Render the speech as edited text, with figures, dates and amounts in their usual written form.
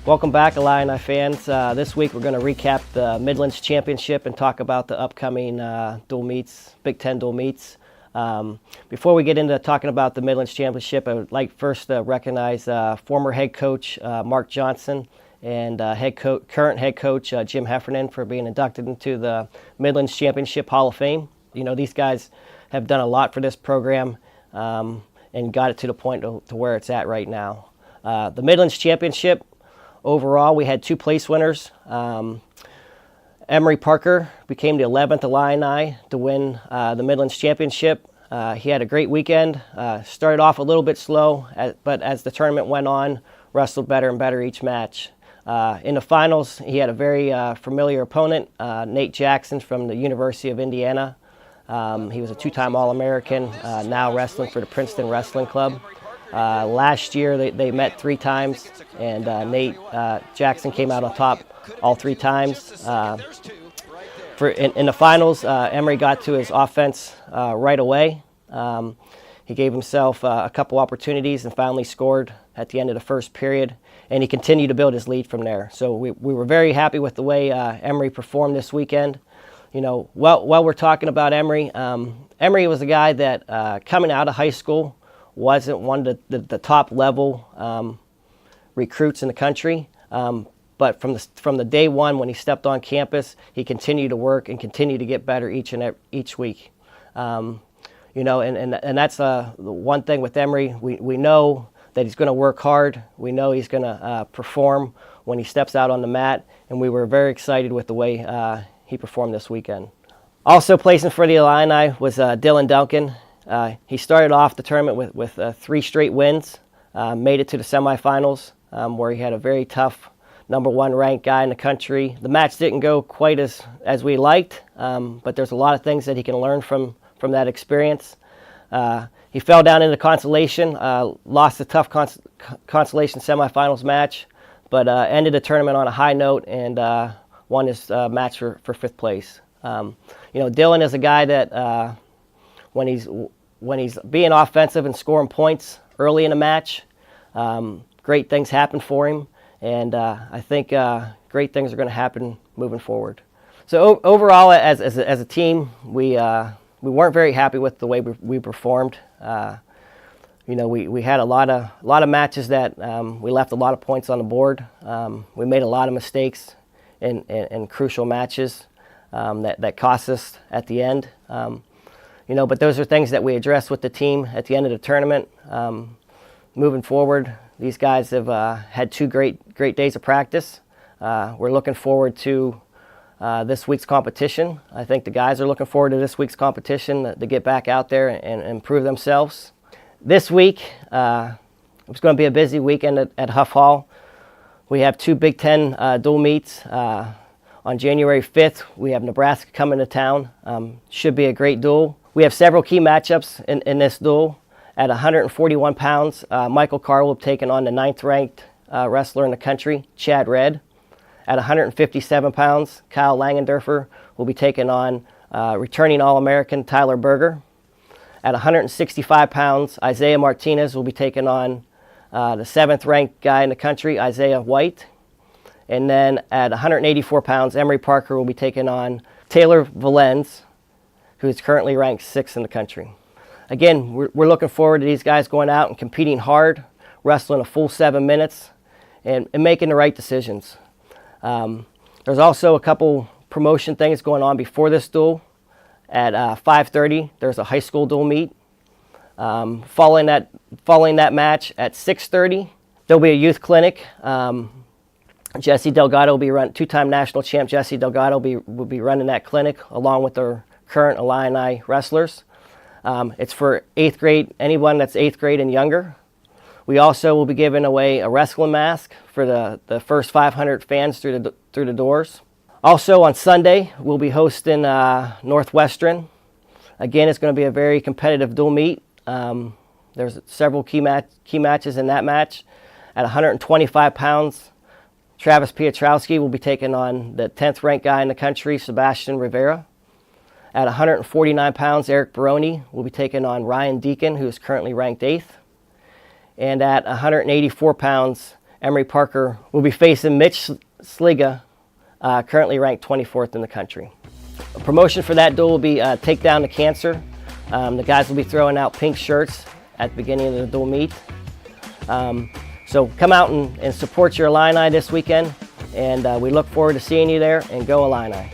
Welcome back, Illini fans. This week we're going to recap the Midlands Championship and talk about the upcoming dual meets, Big Ten dual meets. Before we get into talking about the Midlands Championship, I would like first to recognize former head coach Mark Johnson and current head coach Jim Heffernan for being inducted into the Midlands Championship Hall of Fame. You know, these guys have done a lot for this program and got it to the point to where it's at right now. The Midlands Championship, overall, we had 2 place winners. Emery Parker became the 11th Illini to win the Midlands Championship. He had a great weekend. Started off a little bit slow, but as the tournament went on, wrestled better and better each match. In the finals, he had a very familiar opponent, Nate Jackson from the University of Indiana. He was a 2-time All-American, now wrestling for the Princeton Wrestling Club. Last year they met 3 times, and Nate Jackson came out on top all 3 times. In the finals, Emery got to his offense right away. He gave himself a couple opportunities and finally scored at the end of the first period, and he continued to build his lead from there. So we were very happy with the way Emery performed this weekend. You know, while we're talking about Emery, Emery was a guy that coming out of high school wasn't one of the top level recruits in the country, but from the day one when he stepped on campus, he continued to work and continued to get better each week. You know, and that's the one thing with Emery. We know that he's going to work hard. We know he's going to perform when he steps out on the mat, and we were very excited with the way he performed this weekend. Also placing for the Illini was Duncan. He started off the tournament with 3 straight wins, made it to the semifinals, where he had a very tough #1 ranked guy in the country. The match didn't go quite as we liked, but there's a lot of things that he can learn from that experience. He fell down into consolation, lost a tough consolation semifinals match, but ended the tournament on a high note and won his match for 5th place. You know, Dylan is a guy that when he's being offensive and scoring points early in a match, great things happen for him, and I think great things are going to happen moving forward. So overall, as a team, we weren't very happy with the way we performed. You know, we had a lot of matches that we left a lot of points on the board. We made a lot of mistakes in crucial matches that cost us at the end. You know, but those are things that we addressed with the team at the end of the tournament. Moving forward, these guys have had 2 great days of practice. We're looking forward to this week's competition. I think the guys are looking forward to this week's competition to get back out there and improve themselves. This week, it's going to be a busy weekend at Huff Hall. We have 2 Big Ten dual meets. On January 5th, we have Nebraska coming to town. Should be a great duel. We have several key matchups in this duel. At 141 pounds, Michael Carr will be taking on the 9th-ranked wrestler in the country, Chad Redd. At 157 pounds, Kyle Langendorfer will be taking on returning All-American Tyler Berger. At 165 pounds, Isaiah Martinez will be taking on the 7th-ranked guy in the country, Isaiah White. And then at 184 pounds, Emery Parker will be taking on Taylor Valens, who is currently ranked 6th in the country. Again, we're looking forward to these guys going out and competing hard, wrestling a full 7 minutes, and making the right decisions. There's also a couple promotion things going on before this duel. At 5:30, there's a high school dual meet. Following that match at 6:30, there'll be a youth clinic. Jesse Delgado will be running, 2-time national champ Jesse Delgado will be running that clinic along with their current Illini wrestlers. It's for 8th grade, anyone that's 8th grade and younger. We also will be giving away a wrestling mask for the first 500 fans through the doors. Also on Sunday, we'll be hosting Northwestern. Again, it's going to be a very competitive dual meet. There's several key matches in that match. At 125 pounds, Travis Piotrowski will be taking on the 10th ranked guy in the country, Sebastian Rivera. At 149 pounds, Eric Baroni will be taking on Ryan Deacon, who is currently ranked 8th. And at 184 pounds, Emery Parker will be facing Mitch Sliga, currently ranked 24th in the country. A promotion for that duel will be Take Down the Cancer. The guys will be throwing out pink shirts at the beginning of the dual meet. So come out and support your Illini this weekend, and we look forward to seeing you there, and go Illini.